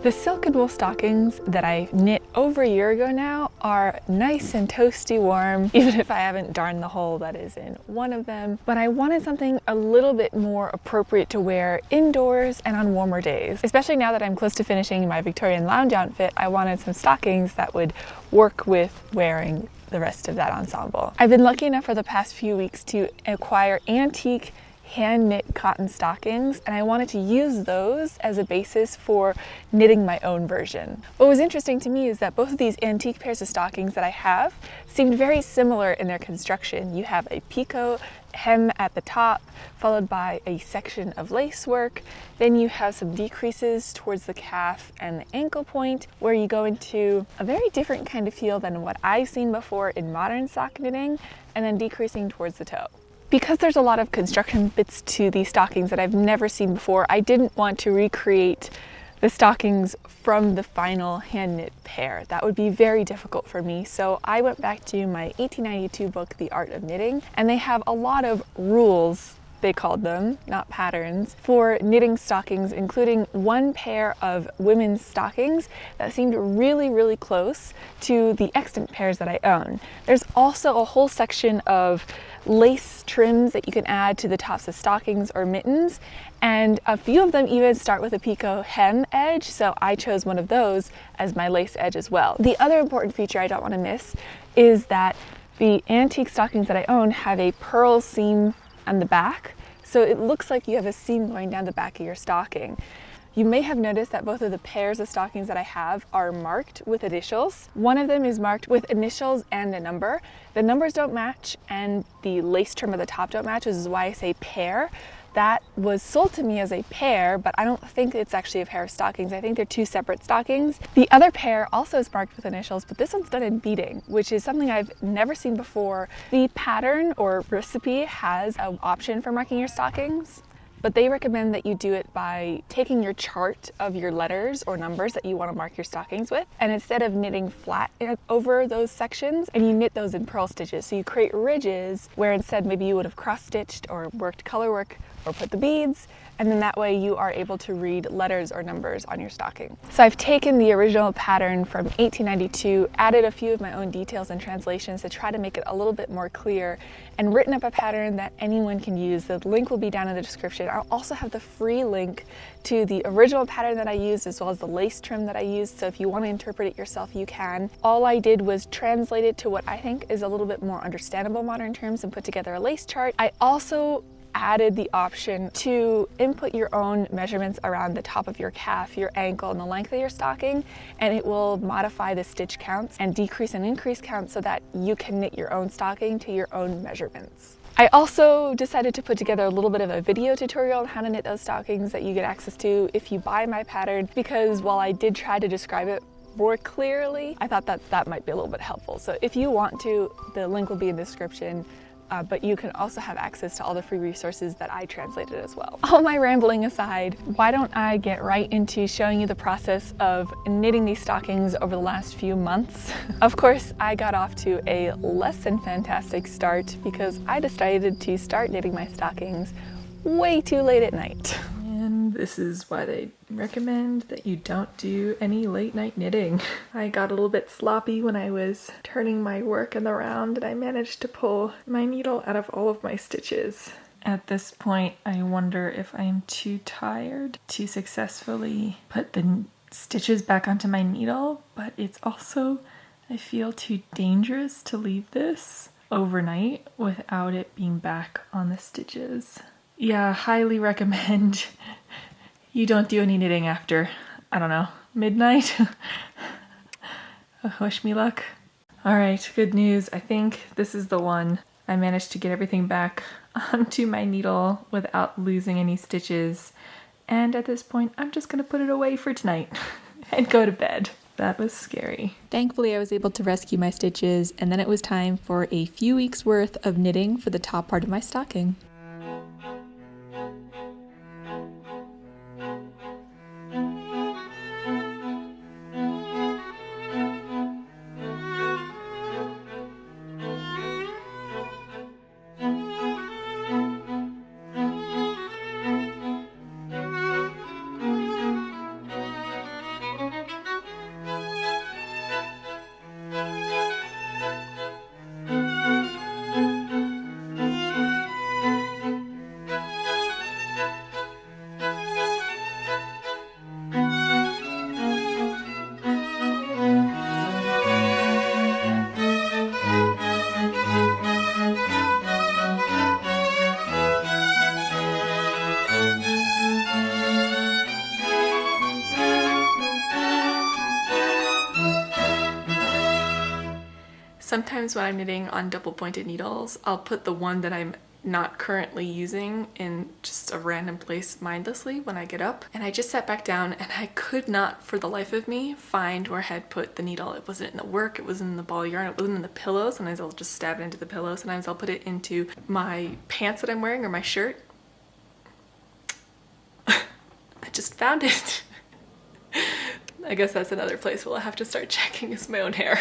The silk and wool stockings that I knit over a year ago now are nice and toasty warm, even if I haven't darned the hole that is in one of them. But I wanted something a little bit more appropriate to wear indoors and on warmer days. Especially now that I'm close to finishing my Victorian lounge outfit, I wanted some stockings that would work with wearing the rest of that ensemble. I've been lucky enough for the past few weeks to acquire antique hand knit cotton stockings, and I wanted to use those as a basis for knitting my own version. What was interesting to me is that both of these antique pairs of stockings that I have seemed very similar in their construction. You have a picot hem at the top, followed by a section of lace work. Then you have some decreases towards the calf and the ankle point, where you go into a very different kind of feel than what I've seen before in modern sock knitting, and then decreasing towards the toe. Because there's a lot of construction bits to these stockings that I've never seen before, I didn't want to recreate the stockings from the final hand knit pair. That would be very difficult for me. So I went back to my 1892 book, The Art of Knitting, and they have a lot of rules, they called them, not patterns, for knitting stockings, including one pair of women's stockings that seemed really, really close to the extant pairs that I own. There's also a whole section of lace trims that you can add to the tops of stockings or mittens, and a few of them even start with a picot hem edge, so I chose one of those as my lace edge as well. The other important feature I don't want to miss is that the antique stockings that I own have a purl seam on the back, so it looks like you have a seam going down the back of your stocking. You may have noticed that both of the pairs of stockings that I have are marked with initials. One of them is marked with initials and a number. The numbers don't match and the lace trim at the top don't match, which is why I say pair. That was sold to me as a pair, but I don't think it's actually a pair of stockings. I think they're two separate stockings. The other pair also is marked with initials, but this one's done in beading, which is something I've never seen before. The pattern or recipe has an option for marking your stockings, but they recommend that you do it by taking your chart of your letters or numbers that you want to mark your stockings with, and instead of knitting flat over those sections, and you knit those in purl stitches. So you create ridges where instead maybe you would have cross-stitched or worked color work or put the beads, and then that way you are able to read letters or numbers on your stocking. So I've taken the original pattern from 1892, added a few of my own details and translations to try to make it a little bit more clear, and written up a pattern that anyone can use. The link will be down in the description. I'll also have the free link to the original pattern that I used, as well as the lace trim that I used, so if you want to interpret it yourself, you can. All I did was translate it to what I think is a little bit more understandable modern terms and put together a lace chart. I also added the option to input your own measurements around the top of your calf, your ankle, and the length of your stocking, and it will modify the stitch counts and decrease and increase counts so that you can knit your own stocking to your own measurements. I also decided to put together a little bit of a video tutorial on how to knit those stockings that you get access to if you buy my pattern, because while I did try to describe it more clearly, I thought that might be a little bit helpful. So if you want to, the link will be in the description. But you can also have access to all the free resources that I translated as well. All my rambling aside, why don't I get right into showing you the process of knitting these stockings over the last few months. Of course, I got off to a less than fantastic start because I decided to start knitting my stockings way too late at night. And this is why they recommend that you don't do any late night knitting. I got a little bit sloppy when I was turning my work in the round, and I managed to pull my needle out of all of my stitches. At this point, I wonder if I am too tired to successfully put the stitches back onto my needle, but it's also, I feel, too dangerous to leave this overnight without it being back on the stitches. Yeah, highly recommend you don't do any knitting after, I don't know, midnight. Wish me luck. All right, good news. I think this is the one. I managed to get everything back onto my needle without losing any stitches. And at this point, I'm just gonna put it away for tonight and go to bed. That was scary. Thankfully, I was able to rescue my stitches, and then it was time for a few weeks worth of knitting for the top part of my stocking. Sometimes when I'm knitting on double pointed needles, I'll put the one that I'm not currently using in just a random place mindlessly when I get up. And I just sat back down and I could not for the life of me find where I had put the needle. It wasn't in the work, it wasn't in the ball yarn, it wasn't in the pillow. Sometimes I'll just stab it into the pillow. Sometimes I'll put it into my pants that I'm wearing or my shirt. I just found it. I guess that's another place where I'll have to start checking is my own hair.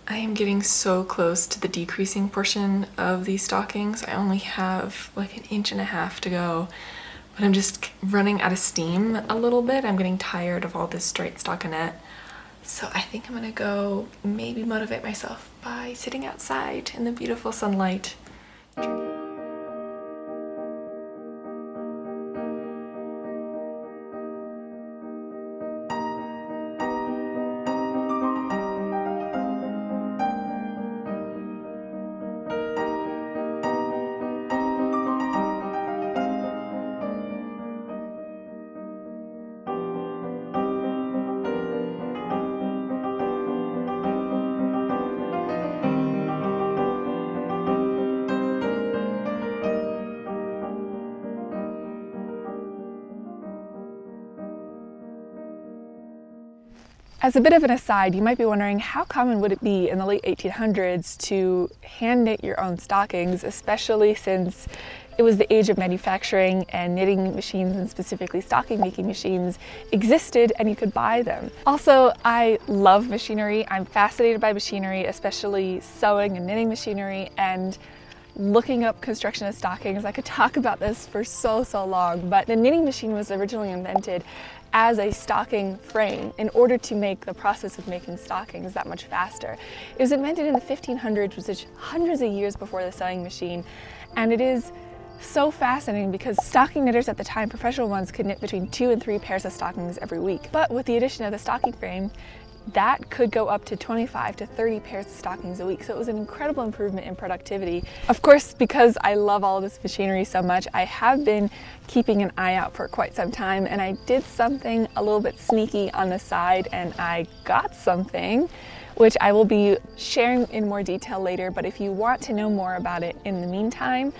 I am getting so close to the decreasing portion of these stockings. I only have like 1.5 inches to go, but I'm just running out of steam a little bit. I'm getting tired of all this straight stockinette. So I think I'm gonna go maybe motivate myself by sitting outside in the beautiful sunlight. As a bit of an aside, you might be wondering how common would it be in the late 1800s to hand knit your own stockings, especially since it was the age of manufacturing and knitting machines, and specifically stocking making machines, existed and you could buy them. Also, I love machinery. I'm fascinated by machinery, especially sewing and knitting machinery, and looking up construction of stockings. I could talk about this for so long, but the knitting machine was originally invented as a stocking frame in order to make the process of making stockings that much faster. It was invented in the 1500s, which is hundreds of years before the sewing machine, and it is so fascinating because stocking knitters at the time, professional ones, could knit between 2 and 3 pairs of stockings every week. But with the addition of the stocking frame, that could go up to 25 to 30 pairs of stockings a week. So it was an incredible improvement in productivity. Of course, because I love all of this machinery so much, I have been keeping an eye out for quite some time, and I did something a little bit sneaky on the side, and I got something which I will be sharing in more detail later. But if you want to know more about it in the meantime,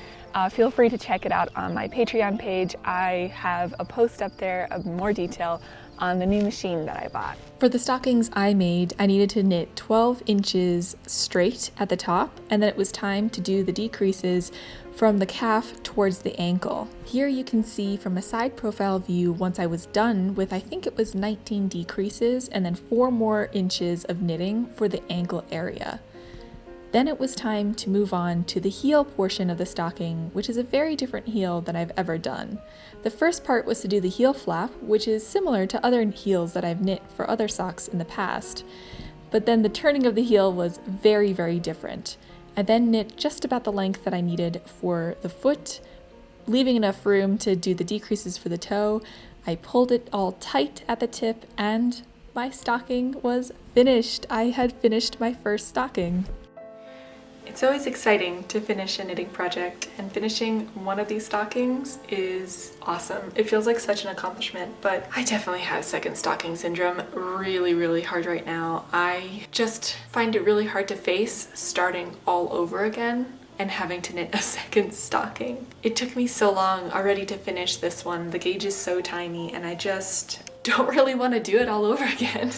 feel free to check it out on my Patreon page. I have a post up there of more detail on the new machine that I bought. For the stockings I made, I needed to knit 12 inches straight at the top, and then it was time to do the decreases from the calf towards the ankle. Here you can see from a side profile view once I was done with, I think it was 19 decreases and then 4 more inches of knitting for the ankle area. Then it was time to move on to the heel portion of the stocking, which is a very different heel than I've ever done. The first part was to do the heel flap, which is similar to other heels that I've knit for other socks in the past. But then the turning of the heel was very different. I then knit just about the length that I needed for the foot, leaving enough room to do the decreases for the toe. I pulled it all tight at the tip, and my stocking was finished. I had finished my first stocking. It's always exciting to finish a knitting project, and finishing one of these stockings is awesome. It feels like such an accomplishment, but I definitely have second stocking syndrome really hard right now. I just find it really hard to face starting all over again and having to knit a second stocking. It took me so long already to finish this one. The gauge is so tiny and I just don't really want to do it all over again.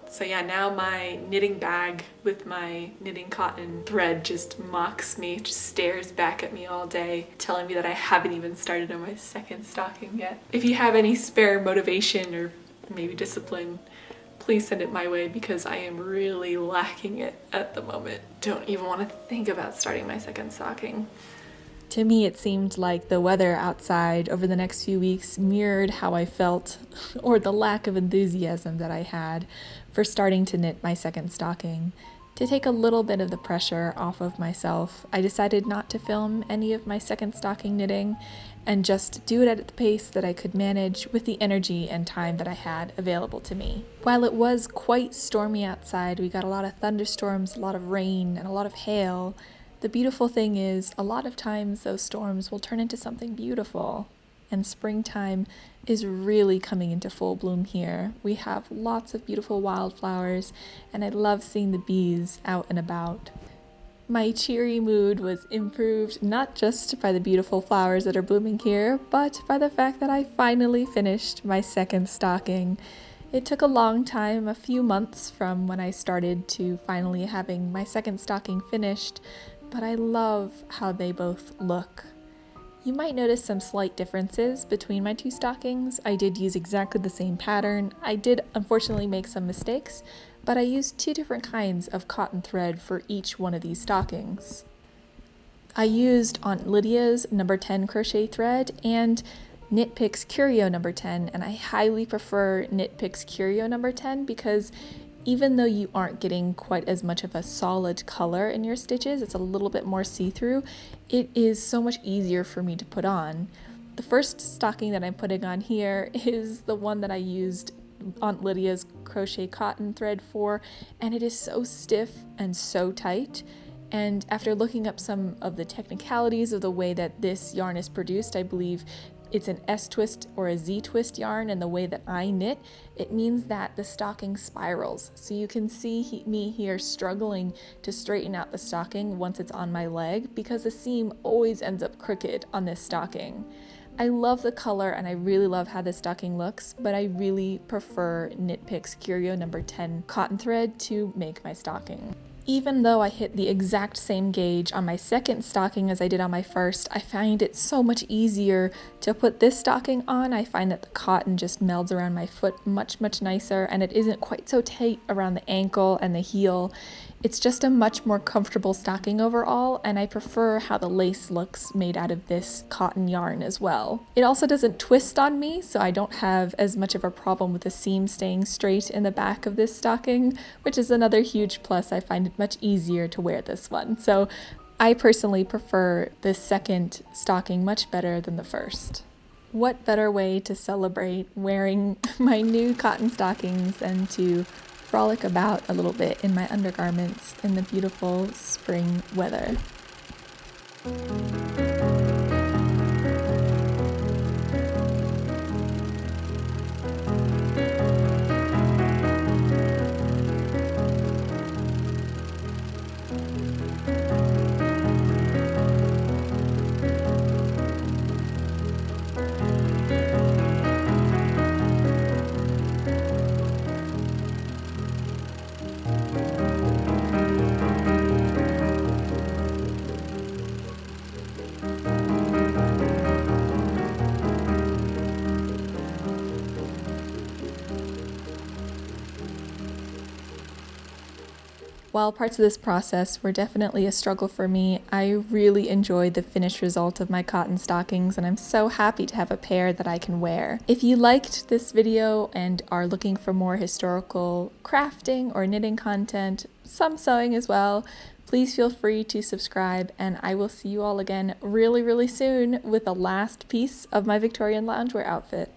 So yeah, now my knitting bag with my knitting cotton thread just mocks me, just stares back at me all day, telling me that I haven't even started on my second stocking yet. If you have any spare motivation or maybe discipline, please send it my way because I am really lacking it at the moment. Don't even want to think about starting my second stocking. To me, it seemed like the weather outside over the next few weeks mirrored how I felt, or the lack of enthusiasm that I had for starting to knit my second stocking. To take a little bit of the pressure off of myself, I decided not to film any of my second stocking knitting and just do it at the pace that I could manage with the energy and time that I had available to me. While it was quite stormy outside, we got a lot of thunderstorms, a lot of rain, and a lot of hail. The beautiful thing is, a lot of times those storms will turn into something beautiful. and springtime is really coming into full bloom here. We have lots of beautiful wildflowers, and I love seeing the bees out and about. My cheery mood was improved not just by the beautiful flowers that are blooming here, but by the fact that I finally finished my second stocking. It took a long time, a few months from when I started to finally having my second stocking finished, but I love how they both look. You might notice some slight differences between my two stockings. I did use exactly the same pattern. I did unfortunately make some mistakes, but I used two different kinds of cotton thread for each one of these stockings. I used Aunt Lydia's number 10 crochet thread and Knit Picks Curio number 10, and I highly prefer Knit Picks Curio number 10 because even though you aren't getting quite as much of a solid color in your stitches, it's a little bit more see-through, it is so much easier for me to put on. The first stocking that I'm putting on here is the one that I used Aunt Lydia's crochet cotton thread for, and it is so stiff and so tight. And after looking up some of the technicalities of the way that this yarn is produced, I believe it's an S-twist or a Z-twist yarn, and the way that I knit, it means that the stocking spirals. So you can see me here struggling to straighten out the stocking once it's on my leg because the seam always ends up crooked on this stocking. I love the color and I really love how this stocking looks, but I really prefer Knit Picks Curio number 10 cotton thread to make my stocking. Even though I hit the exact same gauge on my second stocking as I did on my first, I find it so much easier to put this stocking on. I find that the cotton just melds around my foot much nicer, and it isn't quite so tight around the ankle and the heel. It's just a much more comfortable stocking overall, and I prefer how the lace looks made out of this cotton yarn as well. It also doesn't twist on me, so I don't have as much of a problem with the seam staying straight in the back of this stocking, which is another huge plus. I find it much easier to wear this one. So I personally prefer this second stocking much better than the first. What better way to celebrate wearing my new cotton stockings than to frolic about a little bit in my undergarments in the beautiful spring weather. While parts of this process were definitely a struggle for me, I really enjoyed the finished result of my cotton stockings, and I'm so happy to have a pair that I can wear. If you liked this video and are looking for more historical crafting or knitting content, some sewing as well, please feel free to subscribe, and I will see you all again really soon with the last piece of my Victorian loungewear outfit.